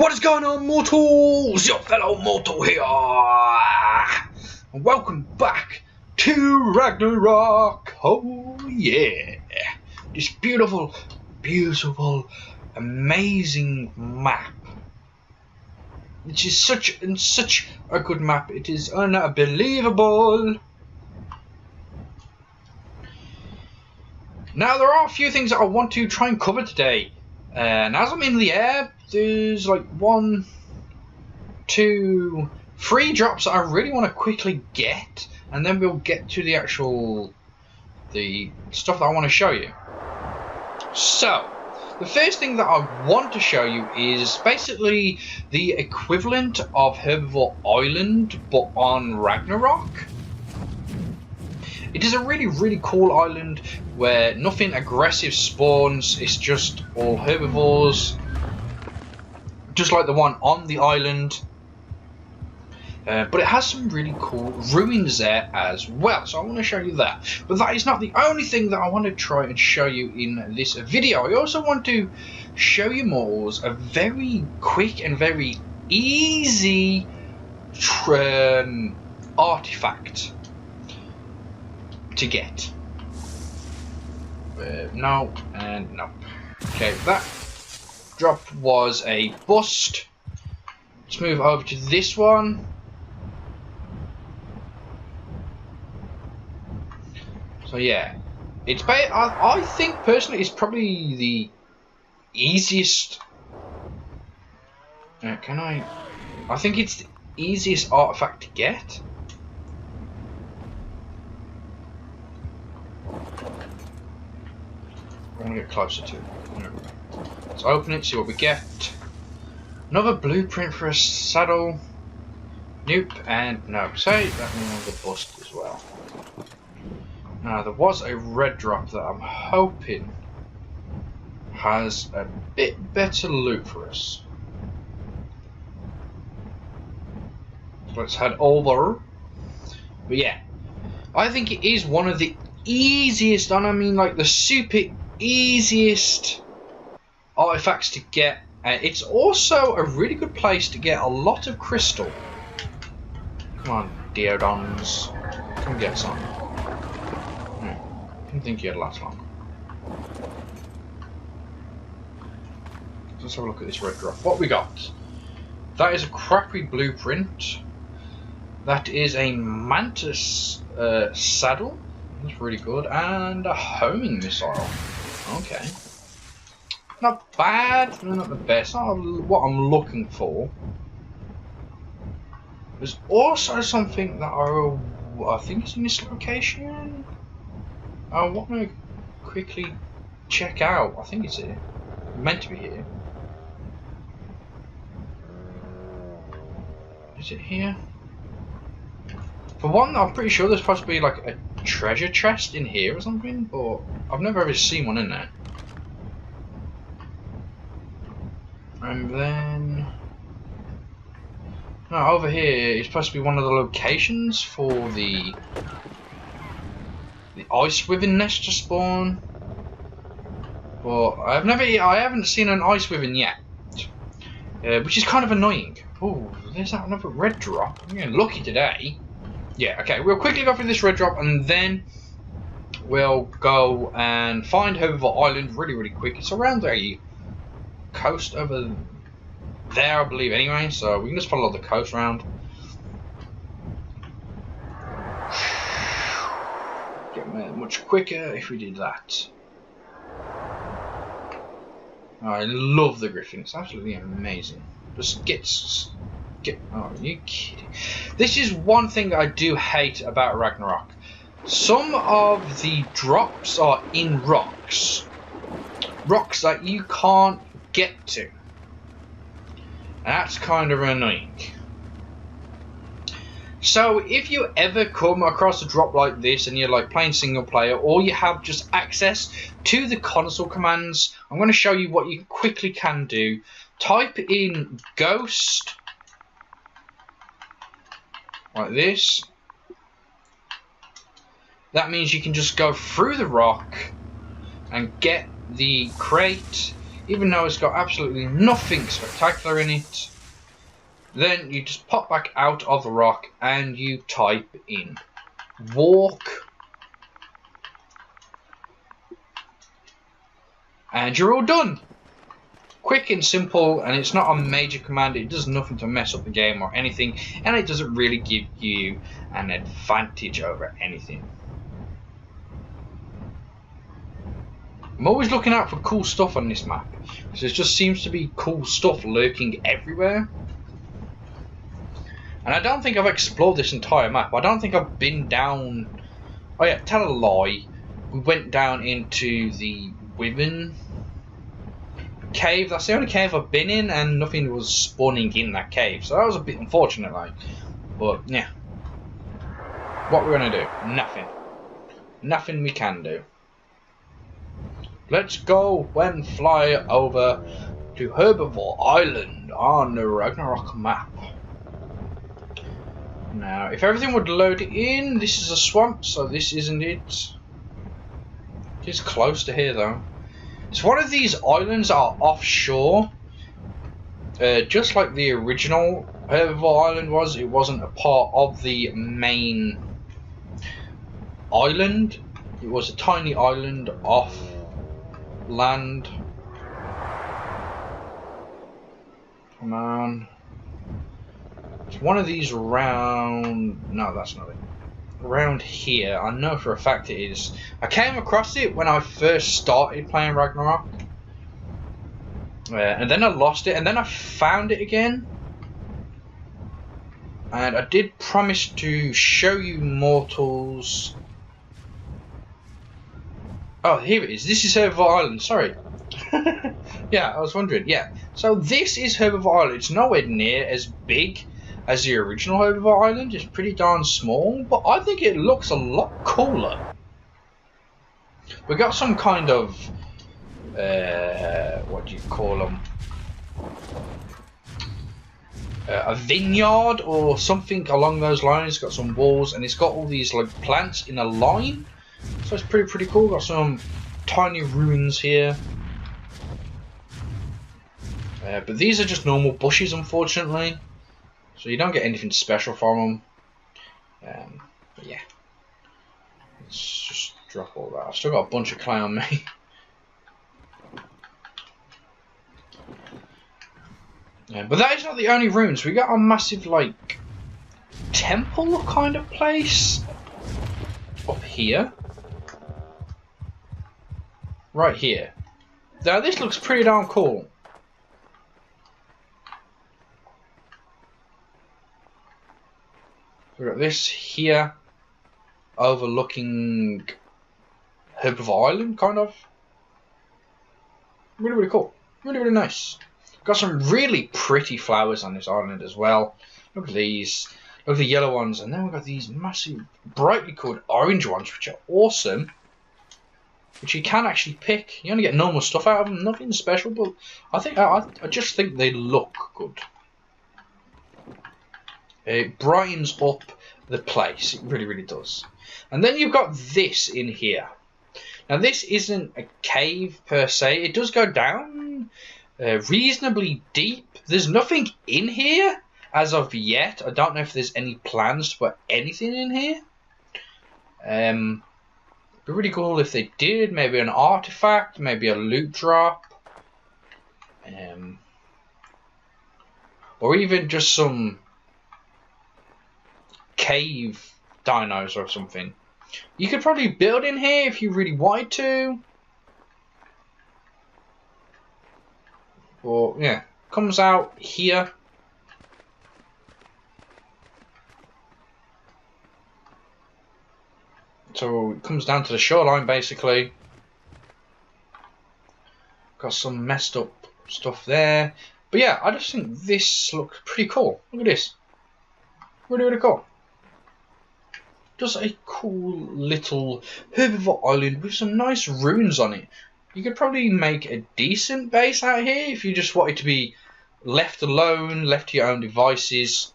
What is going on, mortals? Your fellow mortal here, and welcome back to Ragnarok. Oh yeah, this beautiful, amazing map. Which is such a good map. It is unbelievable. Now there are a few things that I want to try and cover today. And as I'm in the air, there's like 1, 2, 3 drops that I really want to quickly get, and then we'll get to the stuff that I want to show you. So, the first thing that I want to show you is basically the equivalent of Herbovore Island, but on Ragnarok. It is a really cool island where nothing aggressive spawns. It's just all herbivores, just like the one on the island. But it has some really cool ruins there as well, so I want to show you that. But that is not the only thing that I want to try and show you in this video. I also want to show you mortals a very quick and very easy artifact to get. No and no. Okay, that drop was a bust. Let's move over to this one. So yeah, it's I think personally it's probably the easiest. I think it's the easiest artifact to get. I want to get closer to it. Let's open it, see what we get. Another blueprint for a saddle. Nope, and no. Say that one was a bust as well. Now, there was a red drop that I'm hoping has a bit better loot for us. So let's head over. But yeah, I think it is one of the easiest, and I mean like the super easiest artifacts to get. It's also a really good place to get a lot of crystal. Come on, Deodons, come get some. I didn't think you'd last long. Let's have a look at this red drop. What we got? That is a crappy blueprint. That is a mantis saddle. That's really good, and a homing missile. Okay. Not bad, not the best, not what I'm looking for. There's also something that I think is in this location. I want to quickly check out. I think it's here. It's meant to be here. Is it here? For one, I'm pretty sure there's supposed to be like a treasure chest in here or something, but I've never ever seen one in there. And then no, over here is supposed to be one of the locations for the ice wyvern nest to spawn. But I haven't seen an ice wyvern yet, which is kind of annoying. Oh, there's that another red drop. I'm getting lucky today. Yeah, okay, we'll quickly go through this red drop and then we'll go and find Herbovore Island really quick. It's around the coast over there, I believe, anyway, so we can just follow the coast round. Get much quicker if we did that. I love the griffin, it's absolutely amazing. Just get. Oh, are you kidding? This is one thing that I do hate about Ragnarok. Some of the drops are in rocks that you can't get to. And that's kind of annoying. So if you ever come across a drop like this and you're like playing single player, or you have just access to the console commands, I'm going to show you what you quickly can do. Type in ghost like this. That means you can just go through the rock and get the crate even though it's got absolutely nothing spectacular in it. Then you just pop back out of the rock and you type in walk, and you're all done. Quick and simple, and it's not a major command. It does nothing to mess up the game or anything, and it doesn't really give you an advantage over anything. I'm always looking out for cool stuff on this map, because there just seems to be cool stuff lurking everywhere. And I don't think I've explored this entire map. I don't think I've been down... Oh yeah, tell a lie. We went down into the Women cave. That's the only cave I've been in, and nothing was spawning in that cave. So that was a bit unfortunate, like. But, yeah. What we're going to do? Nothing. Nothing we can do. Let's go and fly over to Herbovore Island on the Ragnarok map. Now, if everything would load in, this is a swamp, so this isn't it. It's close to here, though. So one of these islands are offshore, just like the original Herbovore Island was. It wasn't a part of the main island. It was a tiny island off land. Come on. It's one of these around... No, that's not it. Around here. I know for a fact it is. I came across it when I first started playing Ragnarok. And then I lost it. And then I found it again. And I did promise to show you mortals. Oh, here it is. This is Herbovore Island. Sorry. Yeah, I was wondering. Yeah. So this is Herbovore Island. It's nowhere near as big as the original Herbovore Island. It's pretty darn small, but I think it looks a lot cooler. We got some kind of what do you call them? A vineyard or something along those lines. It's got some walls, and it's got all these like plants in a line. So it's pretty cool. Got some tiny ruins here. But these are just normal bushes, unfortunately. So you don't get anything special from them. But yeah. Let's just drop all that. I've still got a bunch of clay on me. Yeah, but that is not the only ruins. We got a massive, like, temple kind of place up here. Right here. Now this looks pretty darn cool. We've got this here, overlooking Herbovore Island, kind of. Really cool. Really nice. Got some really pretty flowers on this island as well. Look at these. Look at the yellow ones. And then we've got these massive, brightly coloured orange ones, which are awesome. Which you can actually pick. You only get normal stuff out of them. Nothing special, but I just think they look good. It brightens up the place. It really does. And then you've got this in here. Now this isn't a cave per se. It does go down reasonably deep. There's nothing in here as of yet. I don't know if there's any plans to put anything in here. It'd be really cool if they did. Maybe an artifact. Maybe a loot drop. Or even just some cave dinos or something. You could probably build in here if you really wanted to. But yeah, comes out here. So it comes down to the shoreline basically. Got some messed up stuff there. But yeah, I just think this looks pretty cool. Look at this. Really cool. Just a cool little Herbovore Island with some nice ruins on it. You could probably make a decent base out here if you just wanted to be left alone, left to your own devices.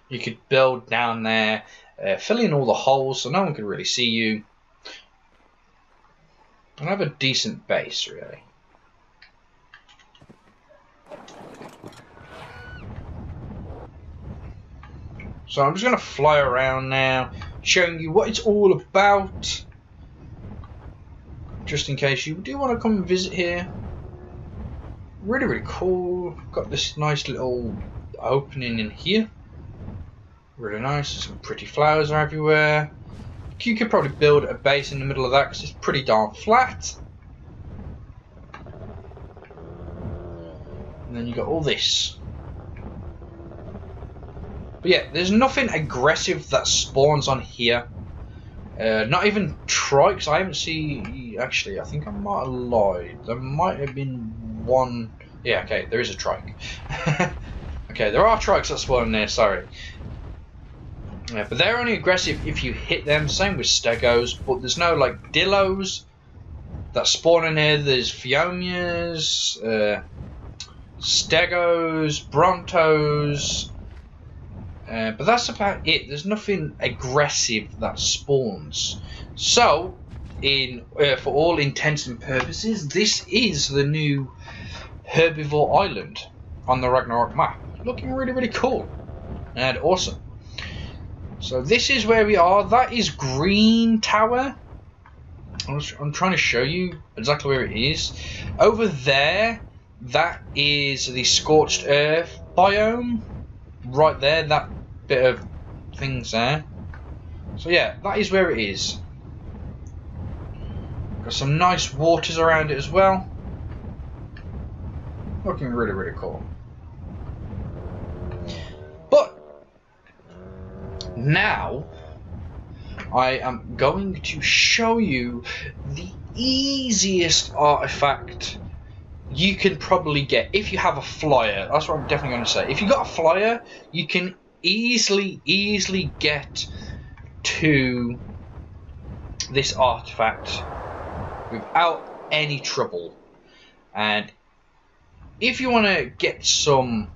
You could build down there, fill in all the holes so no one could really see you. I have a decent base, really. So I'm just going to fly around now, showing you what it's all about. Just in case you do want to come and visit here. Really, really cool. Got this nice little opening in here. Really nice. Some pretty flowers are everywhere. You could probably build a base in the middle of that because it's pretty darn flat. And then you got all this. But yeah, there's nothing aggressive that spawns on here. Not even trikes. I haven't seen. Actually, I think I might have lied. There might have been one. Yeah, okay, there is a trike. Okay, there are trikes that spawn in there. Sorry. Yeah, but they're only aggressive if you hit them. Same with stegos, but there's no like dillos that spawn in there. There's Phiomias, stegos, brontos. But that's about it. There's nothing aggressive that spawns. So, for all intents and purposes, this is the new Herbovore Island on the Ragnarok map. Looking really, really cool and awesome. So this is where we are. That is Green Tower. I'm trying to show you exactly where it is. Over there, that is the Scorched Earth biome. Right there, that bit of things there. So yeah, that is where it is. Got some nice waters around it as well. Looking really, really cool. But now I am going to show you the easiest artifact you can probably get if you have a flyer. That's what I'm definitely going to say. If you got a flyer, you can easily get to this artifact without any trouble. And if you want to get some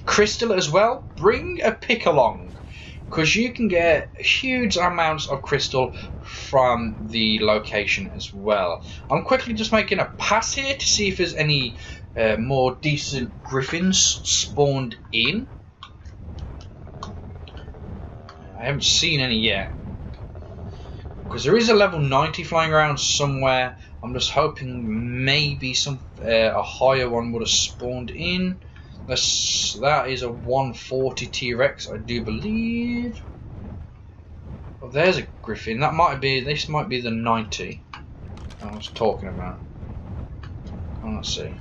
crystal as well, bring a pick along, because you can get huge amounts of crystal from the location as well. I'm quickly just making a pass here to see if there's any more decent griffins spawned in. I haven't seen any yet, because there is a level 90 flying around somewhere. I'm just hoping maybe a higher one would have spawned in. That is a 140 T-Rex, I do believe. Oh, there's a griffin. That might be. This might be the 90 I was talking about. Oh, let's see.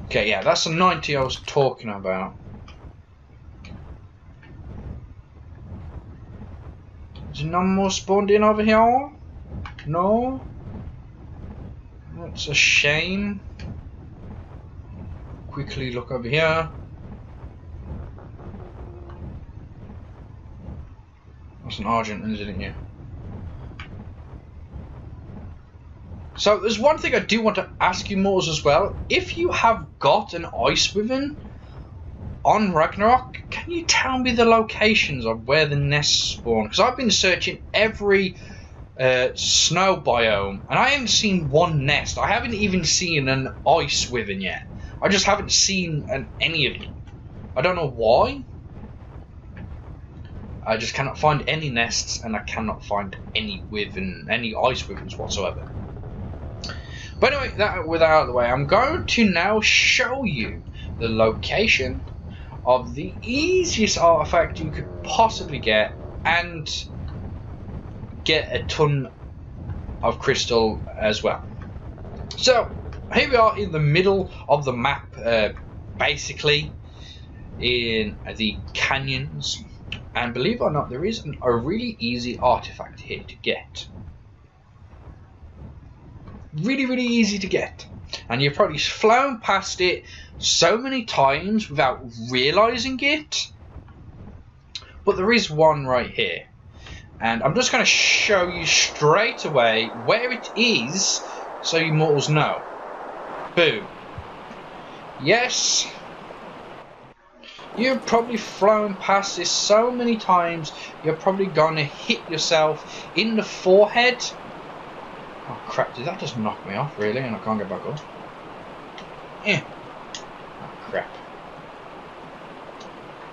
Okay, yeah, that's the 90 I was talking about. Is no more spawned in over here? No? That's a shame. Quickly look over here. That's an Argent, isn't it? So there's one thing I do want to ask you, Mortals, as well. If you have got an Ice Wyvern on Ragnarok, can you tell me the locations of where the nests spawn? Because I've been searching every snow biome and I haven't seen one nest. I haven't even seen an Ice Wyvern yet. I just haven't seen any of them. I don't know why. I just cannot find any nests, and I cannot find any Ice Wyverns whatsoever. But anyway, that with that out of the way, I'm going to now show you the location of the easiest artifact you could possibly get, and get a ton of crystal as well. So here we are in the middle of the map, basically in the canyons, and believe it or not, there is a really easy artifact here to get. Really easy to get, and you've probably flown past it so many times without realizing it, but there is one right here. And I'm just going to show you straight away where it is, so you mortals know. Boom. Yes. You've probably flown past this so many times, you're probably gonna hit yourself in the forehead. Oh crap, did that just knock me off really and I can't get back up? Eh. Oh crap.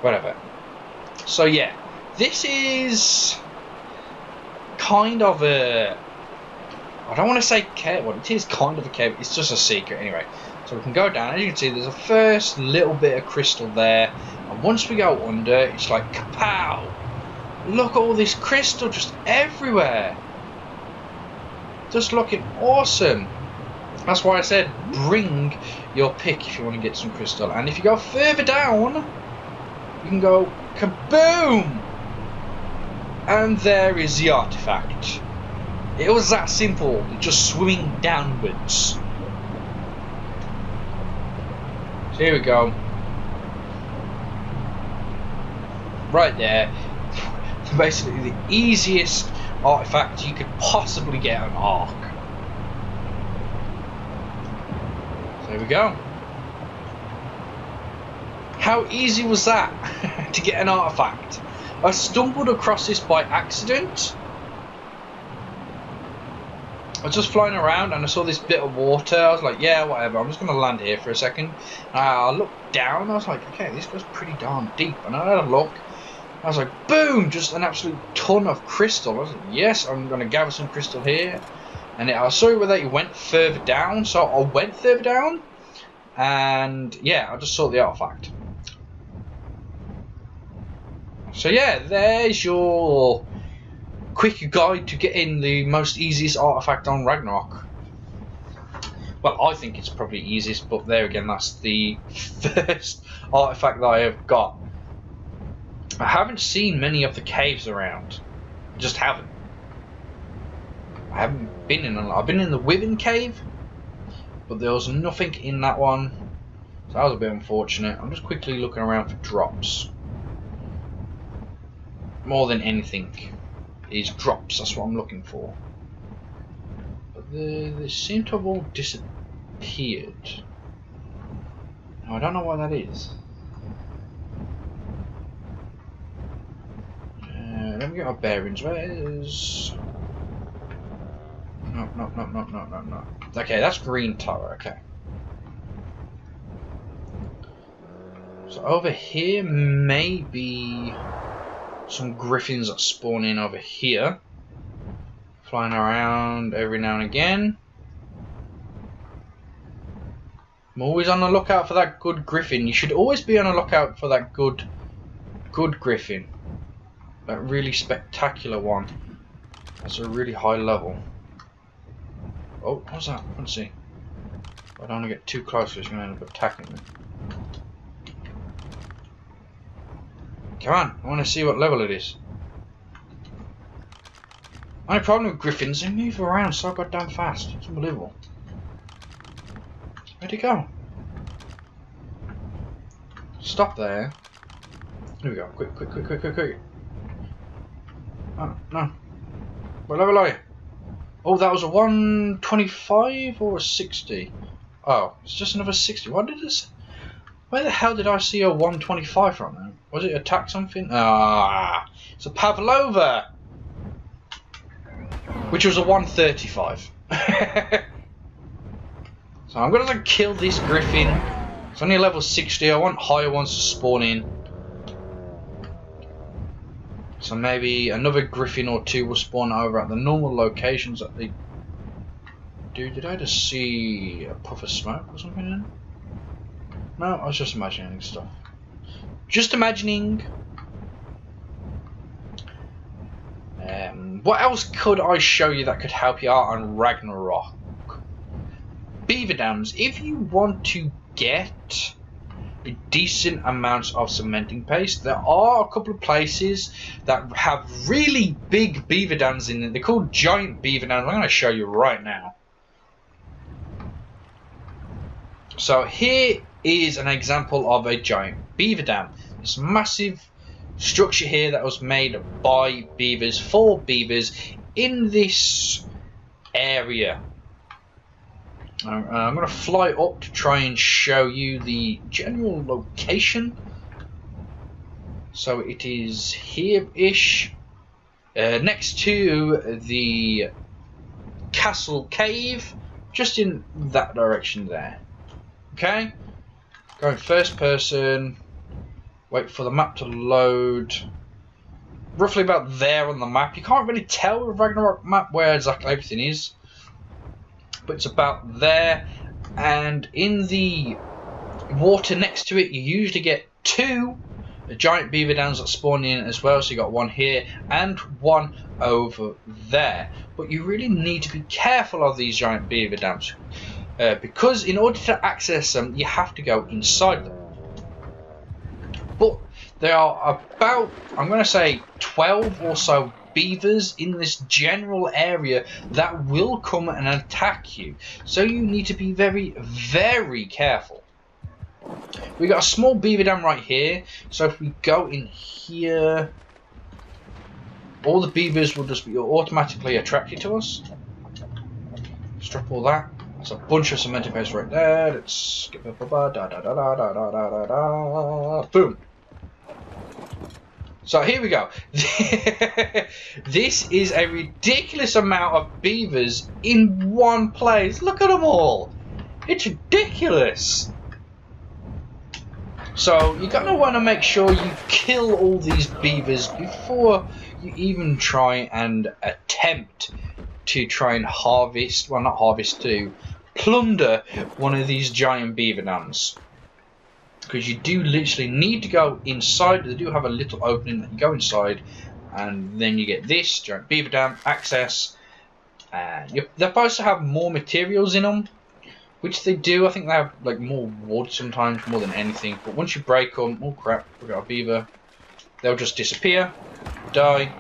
Whatever. So yeah, this is kind of a... I don't want to say cave, well it is kind of a cave, it's just a secret anyway. So we can go down, as you can see there's a first little bit of crystal there, and once we go under, it's like kapow! Look at all this crystal just everywhere! Just looking awesome! That's why I said bring your pick if you want to get some crystal, and if you go further down, you can go kaboom! And there is the artifact. It was that simple, just swimming downwards. So here we go. Right there. Basically the easiest artifact you could possibly get on Ark. So here we go. How easy was that to get an artifact? I stumbled across this by accident. I was just flying around and I saw this bit of water. I was like, yeah, whatever, I'm just going to land here for a second. I looked down, I was like, okay, this goes pretty darn deep. And I had a look, I was like, boom, just an absolute ton of crystal. I was like, yes, I'm going to gather some crystal here. And I saw where they went further down, so I went further down. And yeah, I just saw the artifact. So yeah, there's your quick guide to getting the most easiest artifact on Ragnarok. Well, I think it's probably easiest, but there again, that's the first artifact that I have got. I haven't seen many of the caves around. Just haven't. I haven't been in a lot. I've been in the Women cave, but there was nothing in that one. So that was a bit unfortunate. I'm just quickly looking around for drops. More than anything is drops, that's what I'm looking for. But they seem to have all disappeared. Now, I don't know why that is. Let me get our bearings. Where's... No. Okay, that's green tower, okay. So over here, maybe some griffins that spawn in over here. Flying around every now and again. I'm always on the lookout for that good griffin. You should always be on the lookout for that good griffin. That really spectacular one. That's a really high level. Oh, what's that? Let's see. I don't want to get too close because you're going to end up attacking me. Come on, I want to see what level it is. My problem with griffins, they move around so goddamn fast. It's unbelievable. Where'd he go? Stop there. Here we go. Quick. Oh, no. What level are you? Oh, that was a 125 or a 60? Oh, it's just another 60. What did this? Where the hell did I see a 125 from then? Was it attack something? Ah, it's a Pavlova! Which was a 135. So I'm gonna kill this griffin. It's only a level 60. I want higher ones to spawn in. So maybe another griffin or two will spawn over at the normal locations that they do. Did I just see a puff of smoke or something in? No, I was just imagining stuff. Just imagining. What else could I show you that could help you out on Ragnarok? Beaver dams. If you want to get a decent amount of cementing paste, there are a couple of places that have really big beaver dams in them. They're called giant beaver dams. I'm going to show you right now. So here is an example of a giant beaver dam. This massive structure here that was made by beavers, for beavers, in this area. I'm going to fly up to try and show you the general location So it is here-ish, next to the castle cave, just in that direction there. Okay, going first person, wait for the map to load. Roughly about there on the map. You can't really tell with Ragnarok map where exactly everything is, but it's about there. And in the water next to it, you usually get two giant beaver dams that spawn in as well. So you got one here and one over there. But you really need to be careful of these giant beaver dams, because in order to access them, you have to go inside them. But there are about, I'm going to say, 12 or so beavers in this general area that will come and attack you. So you need to be very, very careful. We got a small beaver dam right here. So if we go in here, all the beavers will just be automatically attracted to us. Let's drop all that. There's a bunch of cemented paste right there. Let's get boom. So here we go. This is a ridiculous amount of beavers in one place. Look at them all. It's ridiculous. So you're going to want to make sure you kill all these beavers before you even try and attempt to try and harvest, well not harvest, to plunder one of these giant beaver dams. Because you do literally need to go inside. They do have a little opening that you go inside, and then you get this giant beaver dam access. And they're supposed to have more materials in them, which they do. I think they have like more wood sometimes, more than anything. But once you break them, oh crap, we got a beaver. They'll just disappear, die,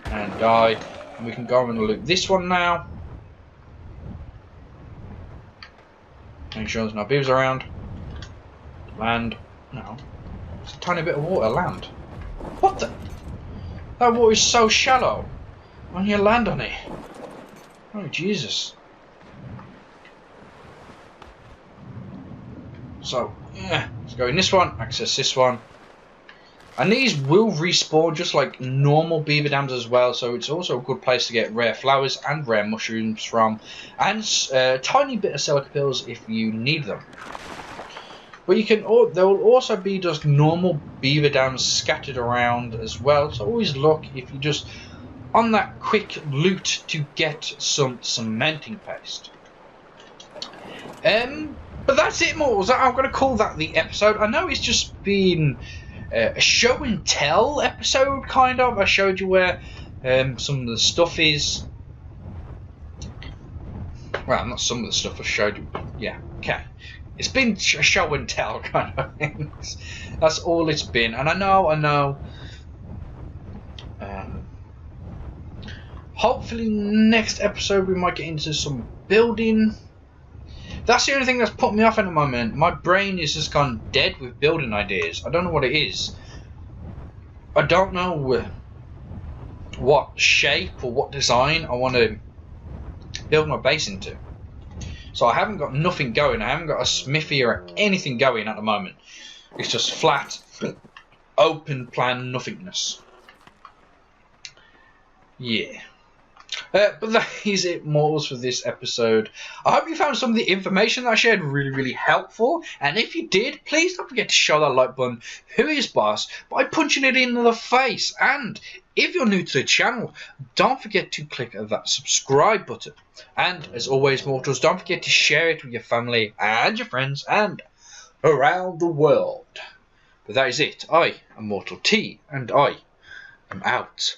and die. And we can go and loot this one now. Make sure there's no beavers around. Land. No. It's a tiny bit of water. Land. What the? That water is so shallow. Why don't you land on it? Oh, Jesus. So, yeah. Let's go in this one. Access this one. And these will respawn just like normal beaver dams as well. So it's also a good place to get rare flowers and rare mushrooms from. And a tiny bit of silica pills if you need them. But you can. There will also be just normal beaver dams scattered around as well. So always look if you just on that quick loot to get some cementing paste. But that's it, mortals. I'm going to call that the episode. I know it's just been a show and tell episode, kind of. I showed you where some of the stuff is. Well, not some of the stuff I showed you. Yeah, okay. It's been a show and tell kind of things. That's all it's been. And I know. Hopefully next episode we might get into some building. That's the only thing that's put me off at the moment. My brain is just gone dead with building ideas. I don't know what it is. I don't know what shape or what design I want to build my base into. So I haven't got nothing going. I haven't got a smithy or anything going at the moment. It's just flat, open plan nothingness. Yeah. But that is it, mortals, for this episode. I hope you found some of the information that I shared really, really helpful. And if you did, please don't forget to show that like button, who is boss, by punching it in the face. And if you're new to the channel, don't forget to click that subscribe button. And as always, mortals, don't forget to share it with your family and your friends and around the world. But that is it. I am Mortal T, and I am out.